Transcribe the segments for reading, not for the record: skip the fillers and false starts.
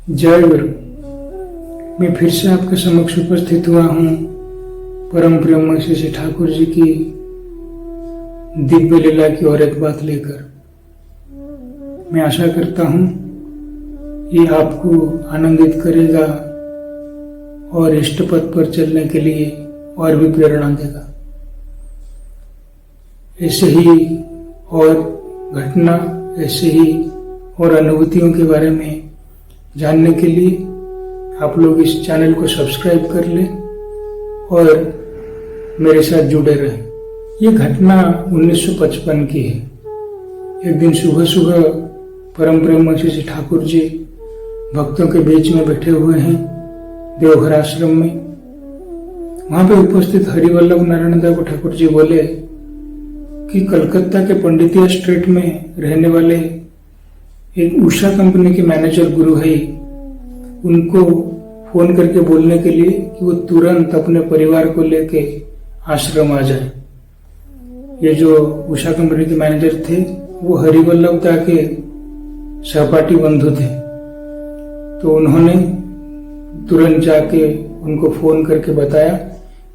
जय गुरु। मैं फिर से आपके समक्ष उपस्थित हुआ हूँ परम प्रेम श्री ठाकुर जी की दिव्य लीला की और एक बात लेकर। मैं आशा करता हूँ ये आपको आनंदित करेगा और इष्ट पथ पर चलने के लिए और भी प्रेरणा देगा। ऐसे ही और घटना, ऐसे ही और अनुभूतियों के बारे में जानने के लिए आप लोग इस चैनल को सब्सक्राइब कर लें और मेरे साथ जुड़े रहें। ये घटना 1955 की है। एक दिन सुबह सुबह परम प्रेम श्री ठाकुर जी भक्तों के बीच में बैठे हुए हैं देवघर आश्रम में। वहां पे उपस्थित हरिवल्लभ नारायण दास ठाकुर जी बोले कि कलकत्ता के पंडितिया स्ट्रीट में रहने वाले एक उषा कंपनी के मैनेजर गुरु है, उनको फोन करके बोलने के लिए कि वो तुरंत अपने परिवार को लेके आश्रम आ जाए। ये जो उषा कंपनी के मैनेजर थे वो हरिवल्लभ दास के सहपाठी बंधु थे, तो उन्होंने तुरंत जाके उनको फोन करके बताया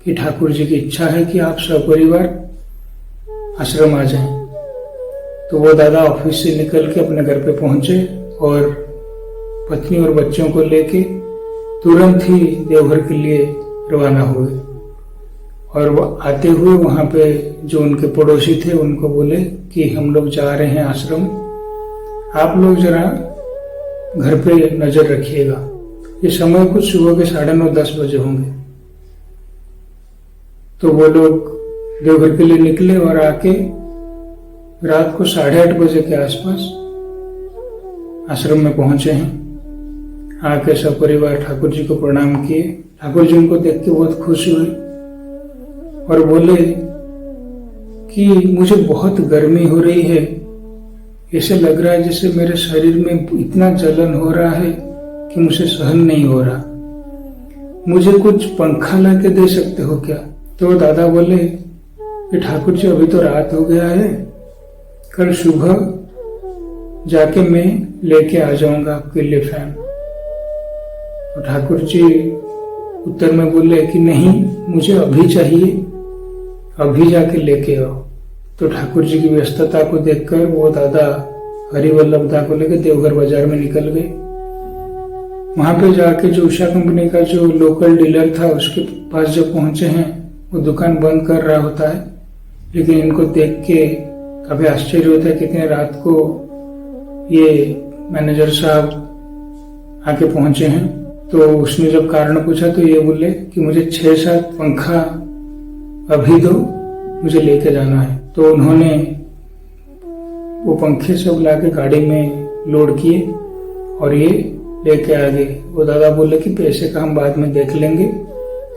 कि ठाकुर जी की इच्छा है कि आप सपरिवार आश्रम आ जाएं। तो वो दादा ऑफिस से निकल के अपने घर पे पहुंचे और पत्नी और बच्चों को लेके तुरंत ही देवघर के लिए रवाना हुए। और वो आते हुए वहां पे जो उनके पड़ोसी थे उनको बोले कि हम लोग जा रहे हैं आश्रम, आप लोग जरा घर पे नजर रखिएगा। ये समय कुछ सुबह के 9:30-10 बजे होंगे। तो वो लोग देवघर के लिए निकले और आके रात को 8:30 बजे के आसपास आश्रम में पहुंचे हैं। आके सब परिवार ठाकुर जी को प्रणाम किए। ठाकुर जी उनको देख के बहुत खुश हुए और बोले कि मुझे बहुत गर्मी हो रही है, ऐसे लग रहा है जैसे मेरे शरीर में इतना जलन हो रहा है कि मुझे सहन नहीं हो रहा, मुझे कुछ पंखा ला के दे सकते हो क्या? तो दादा बोले कि ठाकुर जी अभी तो रात हो गया है, कल सुबह जाके मैं लेके आ जाऊंगा आपके लिए फैन। तो ठाकुर जी उत्तर में बोले कि नहीं, मुझे अभी चाहिए, अभी जाके लेके आओ। तो ठाकुर जी की व्यस्तता को देखकर वो दादा हरिवल्लभ दास को लेकर देवघर बाजार में निकल गए। वहां पे जाके जो उषा कंपनी का जो लोकल डीलर था उसके पास जब पहुंचे हैं, वो दुकान बंद कर रहा होता है, लेकिन इनको देख के काफी आश्चर्य होता है कि इतने रात को ये मैनेजर साहब आके पहुंचे हैं। तो उसने जब कारण पूछा तो ये बोले कि मुझे 6-7 पंखा अभी दो, मुझे लेके जाना है। तो उन्होंने वो पंखे सब लाके गाड़ी में लोड किए और ये लेके आ गए। वो दादा बोले कि पैसे का हम बाद में देख लेंगे,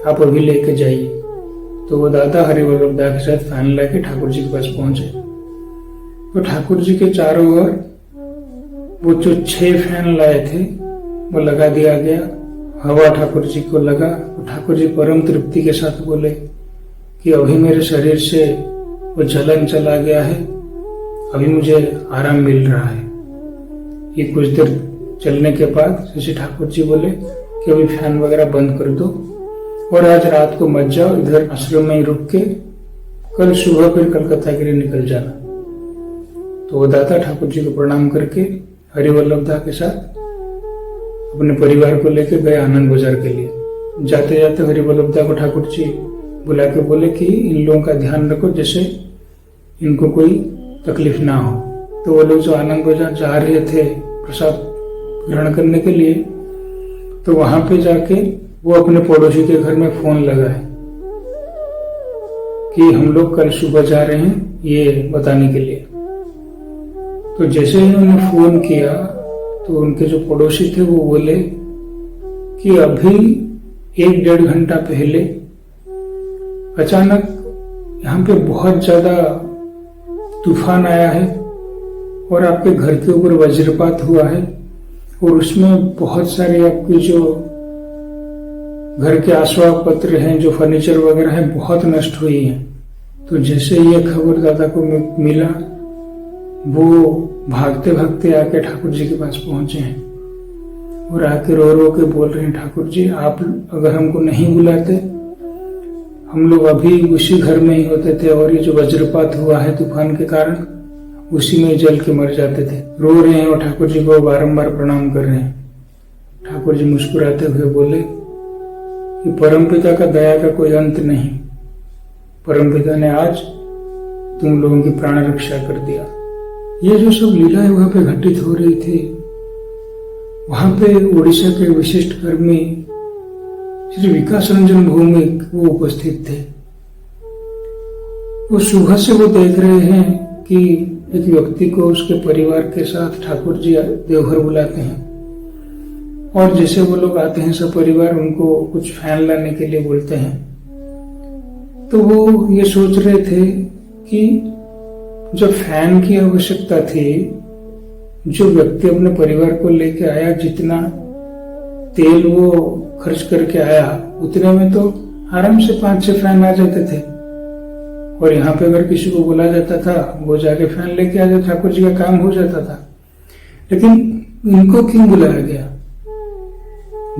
आप अभी लेके जाइए। तो वो दादा हरिवल्लभ दास के साथ फैन लाके ठाकुर जी के पास पहुंचे। तो ठाकुर जी के चारों ओर वो जो 6 फैन लाए थे वो लगा दिया गया। हवा ठाकुर जी को लगा। तो ठाकुर जी परम तृप्ति के साथ बोले कि अभी मेरे शरीर से वो जलन चला गया है, अभी मुझे आराम मिल रहा है। ये कुछ देर चलने के बाद श्री ठाकुर जी बोले कि अभी फैन वगैरह बंद कर दो और आज रात को मत जाओ, इधर आश्रम में ही रुक के कल सुबह फिर कलकत्ता के लिए निकल जाना। तो वो दादा ठाकुर जी को प्रणाम करके हरिवल्लभ दास के साथ अपने परिवार को लेके गए आनंद बाजार के लिए। जाते जाते हरिवल्लभ दास को ठाकुर जी बुला के बोले कि इन लोगों का ध्यान रखो, जैसे इनको कोई तकलीफ ना हो। तो वो लोग जो आनंद बाजार जा रहे थे प्रसाद ग्रहण करने के लिए, तो वहां पे जाके वो अपने पड़ोसी के घर में फोन लगाए कि हम लोग कल सुबह जा रहे हैं, ये बताने के लिए। तो जैसे ही उन्होंने फोन किया तो उनके जो पड़ोसी थे वो बोले कि अभी 1-1.5 घंटा पहले अचानक यहाँ पे बहुत ज्यादा तूफान आया है और आपके घर के ऊपर वज्रपात हुआ है और उसमें बहुत सारे आपके जो घर के आसवाब पत्र हैं, जो फर्नीचर वगैरह है, बहुत नष्ट हुई है। तो जैसे ये खबर दादा को मिला, वो भागते भागते आके ठाकुर जी के पास पहुंचे हैं और आके रो रो के बोल रहे हैं, ठाकुर जी आप अगर हमको नहीं बुलाते, हम लोग अभी उसी घर में ही होते थे और ये जो वज्रपात हुआ है तूफान के कारण, उसी में जल के मर जाते थे। रो रहे हैं और ठाकुर जी को बारंबार प्रणाम कर रहे हैं। ठाकुर जी मुस्कुराते हुए बोले कि परमपिता का दया का कोई अंत नहीं, परमपिता ने आज तुम लोगों की प्राण रक्षा कर दिया। ये जो सब लीलाएं वहां पे घटित हो रही थी, वहां पे उड़ीसा के विशिष्ट कर्मी श्री विकास रंजन भौमिक वो उपस्थित थे। वो सुबह से वो देख रहे हैं कि एक व्यक्ति को उसके परिवार के साथ ठाकुर जी देवघर बुलाते हैं, और जैसे वो लोग आते हैं सब परिवार, उनको कुछ फैन लाने के लिए बोलते हैं। तो वो ये सोच रहे थे कि जब फैन की आवश्यकता थी, जो व्यक्ति अपने परिवार को लेके आया, जितना तेल वो खर्च करके आया, उतने में तो आराम से 5-6 फैन आ जाते थे। और यहाँ पे अगर किसी को बुला जाता था, वो जाके फैन लेके आ जाता, ठाकुर जी का काम हो जाता था। लेकिन इनको क्यों बुलाया गया?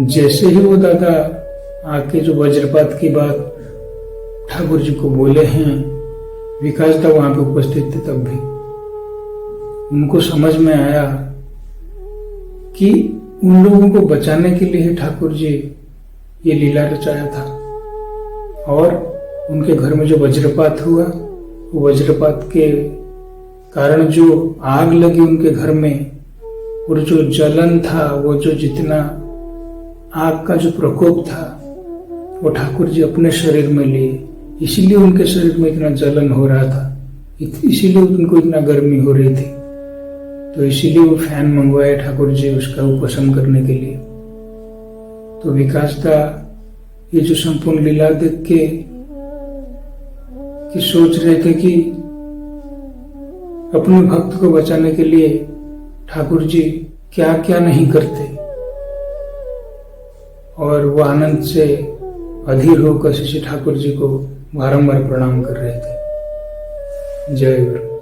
जैसे ही वो दादा आके जो वज्रपात की बात ठाकुर जी को बोले हैं, विकास दा वहां पे उपस्थित थे, तब भी उनको समझ में आया कि उन लोगों को बचाने के लिए ठाकुर जी ये लीला रचाया था। और उनके घर में जो वज्रपात हुआ, वो वज्रपात के कारण जो आग लगी उनके घर में, और जो जलन था, वो जो जितना आग का जो प्रकोप था, वो ठाकुर जी अपने शरीर में लिए, इसीलिए उनके शरीर में इतना जलन हो रहा था, इसीलिए उनको इतना गर्मी हो रही थी। तो इसीलिए वो फैन मंगवाए ठाकुर जी उसका उपशम करने के लिए। तो विकास दा ये जो संपूर्ण लीला देख के कि सोच रहे थे कि अपने भक्त को बचाने के लिए ठाकुर जी क्या क्या नहीं करते, और वो आनंद से अधीर होकर श्री ठाकुर जी को बारंबार प्रणाम कर रहे थे। जय गुरु।